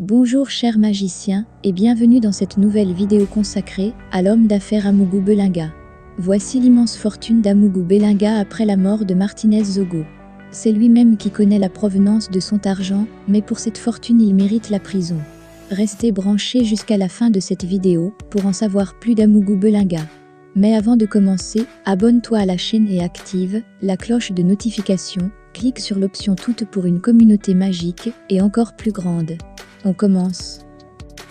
Bonjour chers magiciens, et bienvenue dans cette nouvelle vidéo consacrée à l'homme d'affaires Amougou Belinga. Voici l'immense fortune d'Amougou Belinga après la mort de Martinez Zogo. C'est lui-même qui connaît la provenance de son argent, mais pour cette fortune il mérite la prison. Restez branchés jusqu'à la fin de cette vidéo pour en savoir plus d'Amougou Belinga. Mais avant de commencer, abonne-toi à la chaîne et active la cloche de notification, clique sur l'option toute pour une communauté magique et encore plus grande. On commence.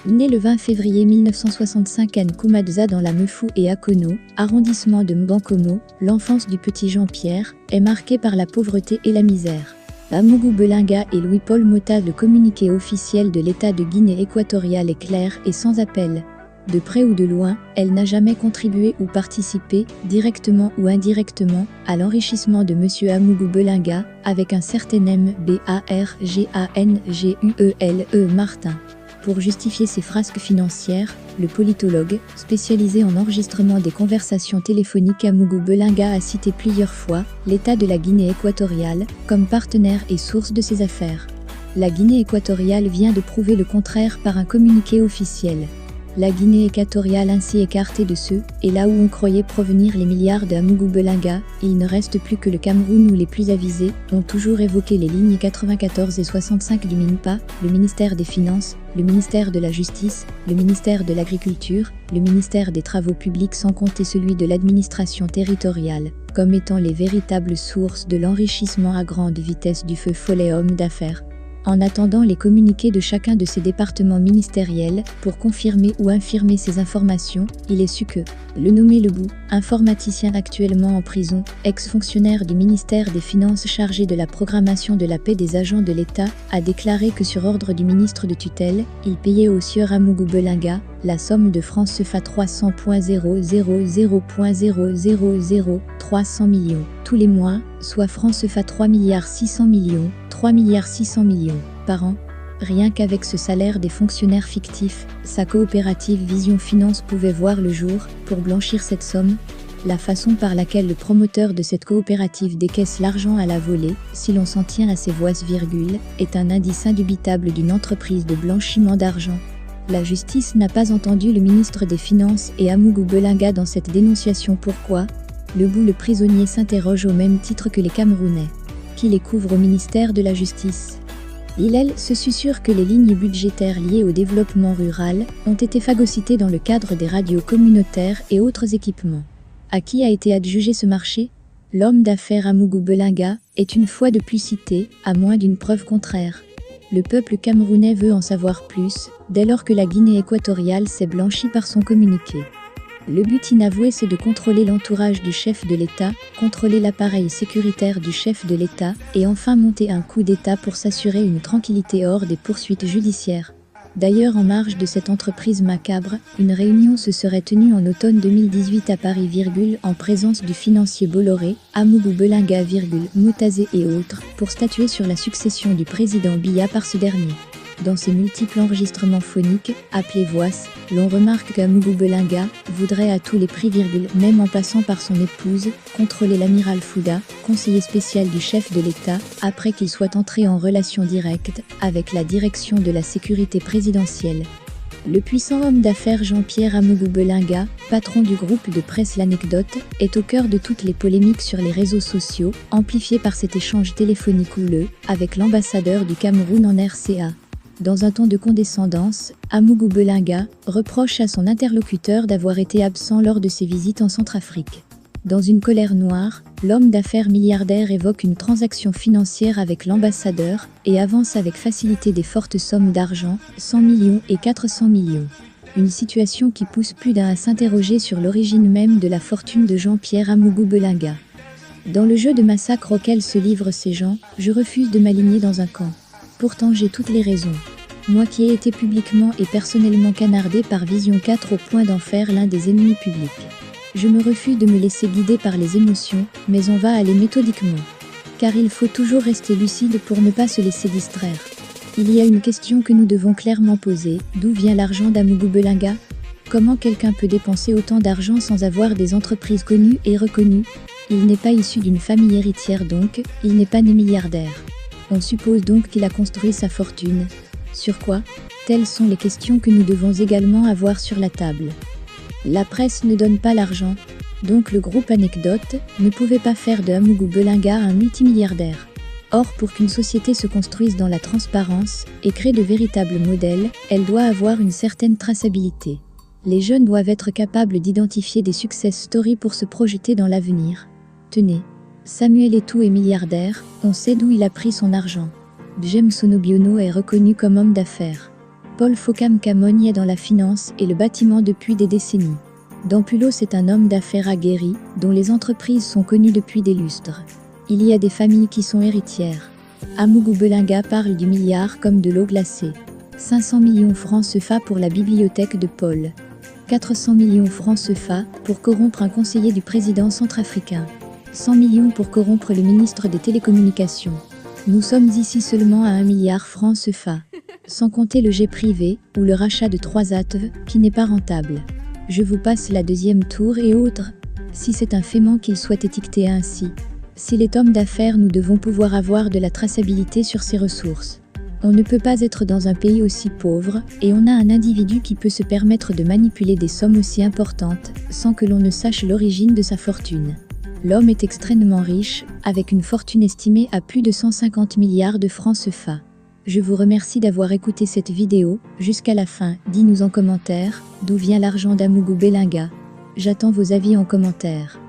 Né le 20 février 1965 à Nkumadza dans la Mefou et Akono, arrondissement de Mbankomo, l'enfance du petit Jean-Pierre est marquée par la pauvreté et la misère. Amougou Belinga et Louis-Paul Mota, le communiqué officiel de l'État de Guinée équatoriale est clair et sans appel. De près ou de loin, elle n'a jamais contribué ou participé, directement ou indirectement, à l'enrichissement de M. Amougou Belinga, avec un certain M.B.A.R.G.A.N.G.U.E.L.E. Martin. Pour justifier ses frasques financières, le politologue, spécialisé en enregistrement des conversations téléphoniques Amougou Belinga a cité plusieurs fois l'État de la Guinée équatoriale comme partenaire et source de ses affaires. La Guinée équatoriale vient de prouver le contraire par un communiqué officiel. La Guinée équatoriale ainsi écartée de ceux, et là où on croyait provenir les milliards de Amougou Belinga, il ne reste plus que le Cameroun où les plus avisés ont toujours évoqué les lignes 94 et 65 du MINPA, le ministère des Finances, le ministère de la Justice, le ministère de l'Agriculture, le ministère des Travaux Publics sans compter celui de l'administration territoriale, comme étant les véritables sources de l'enrichissement à grande vitesse du feu follet homme d'affaires. En attendant les communiqués de chacun de ces départements ministériels pour confirmer ou infirmer ces informations, il est su que le nommé Lebou, informaticien actuellement en prison, ex-fonctionnaire du ministère des Finances chargé de la programmation de la paie des agents de l'État, a déclaré que sur ordre du ministre de tutelle, il payait au sieur Amougou Belinga la somme de francs CFA 300.000.000 300 millions tous les mois, soit francs CFA 3,6 milliards 3,6 milliards par an. Rien qu'avec ce salaire des fonctionnaires fictifs, sa coopérative Vision Finance pouvait voir le jour pour blanchir cette somme. La façon par laquelle le promoteur de cette coopérative décaisse l'argent à la volée, si l'on s'en tient à ses voices virgules, est un indice indubitable d'une entreprise de blanchiment d'argent. La justice n'a pas entendu le ministre des Finances et Amougou Belinga dans cette dénonciation. Pourquoi ? Lebou le prisonnier s'interroge au même titre que les Camerounais. Qui les couvre au ministère de la Justice ? Il se susurre que les lignes budgétaires liées au développement rural ont été phagocytées dans le cadre des radios communautaires et autres équipements. À qui a été adjugé ce marché ? L'homme d'affaires Amougou Belinga est une fois de plus cité, à moins d'une preuve contraire. Le peuple camerounais veut en savoir plus, dès lors que la Guinée équatoriale s'est blanchie par son communiqué. Le but inavoué, c'est de contrôler l'entourage du chef de l'État, contrôler l'appareil sécuritaire du chef de l'État et enfin monter un coup d'État pour s'assurer une tranquillité hors des poursuites judiciaires. D'ailleurs, en marge de cette entreprise macabre, une réunion se serait tenue en automne 2018 à Paris, en présence du financier Bolloré, Amougou Belinga, Moutazé et autres, pour statuer sur la succession du président Biya par ce dernier. Dans ces multiples enregistrements phoniques, appelés voix, l'on remarque qu'Amougou Belinga voudrait à tous les prix, même en passant par son épouse, contrôler l'amiral Fouda, conseiller spécial du chef de l'État, après qu'il soit entré en relation directe avec la direction de la sécurité présidentielle. Le puissant homme d'affaires Jean-Pierre Amougou Belinga, patron du groupe de presse L'Anecdote, est au cœur de toutes les polémiques sur les réseaux sociaux, amplifiées par cet échange téléphonique houleux avec l'ambassadeur du Cameroun en RCA. Dans un ton de condescendance, Amougou Belinga reproche à son interlocuteur d'avoir été absent lors de ses visites en Centrafrique. Dans une colère noire, l'homme d'affaires milliardaire évoque une transaction financière avec l'ambassadeur et avance avec facilité des fortes sommes d'argent, 100 millions et 400 millions. Une situation qui pousse plus d'un à s'interroger sur l'origine même de la fortune de Jean-Pierre Amougou Belinga. Dans le jeu de massacre auquel se livrent ces gens, je refuse de m'aligner dans un camp. Pourtant j'ai toutes les raisons. Moi qui ai été publiquement et personnellement canardé par Vision 4 au point d'en faire l'un des ennemis publics. Je me refuse de me laisser guider par les émotions, mais on va aller méthodiquement. Car il faut toujours rester lucide pour ne pas se laisser distraire. Il y a une question que nous devons clairement poser, d'où vient l'argent d'Amougou Belinga ? Comment quelqu'un peut dépenser autant d'argent sans avoir des entreprises connues et reconnues ? Il n'est pas issu d'une famille héritière donc, il n'est pas né milliardaire. On suppose donc qu'il a construit sa fortune Sur quoi? Telles sont les questions que nous devons également avoir sur la table. La presse ne donne pas l'argent, donc le groupe Anecdote ne pouvait pas faire de Amougou Belinga un multimilliardaire. Or, pour qu'une société se construise dans la transparence et crée de véritables modèles, elle doit avoir une certaine traçabilité. Les jeunes doivent être capables d'identifier des success stories pour se projeter dans l'avenir. Tenez, Samuel Eto'o est milliardaire, on sait d'où il a pris son argent. James Onobiono est reconnu comme homme d'affaires. Paul Fokam-Kamon y est dans la finance et le bâtiment depuis des décennies. Dampulo c'est un homme d'affaires aguerri, dont les entreprises sont connues depuis des lustres. Il y a des familles qui sont héritières. Amougou Belinga parle du milliard comme de l'eau glacée. 500 millions francs CFA pour la bibliothèque de Paul. 400 millions francs CFA pour corrompre un conseiller du président centrafricain. 100 millions pour corrompre le ministre des Télécommunications. Nous sommes ici seulement à 1 milliard francs CFA. Sans compter le jet privé, ou le rachat de 3 ATV, qui n'est pas rentable. Je vous passe la deuxième tour et autres. Si c'est un fément qu'il soit étiqueté ainsi. S'il est homme d'affaires, nous devons pouvoir avoir de la traçabilité sur ses ressources. On ne peut pas être dans un pays aussi pauvre, et on a un individu qui peut se permettre de manipuler des sommes aussi importantes, sans que l'on ne sache l'origine de sa fortune. L'homme est extrêmement riche, avec une fortune estimée à plus de 150 milliards de francs CFA. Je vous remercie d'avoir écouté cette vidéo, jusqu'à la fin. Dis-nous en commentaire, d'où vient l'argent d'Amougou Belinga. J'attends vos avis en commentaire.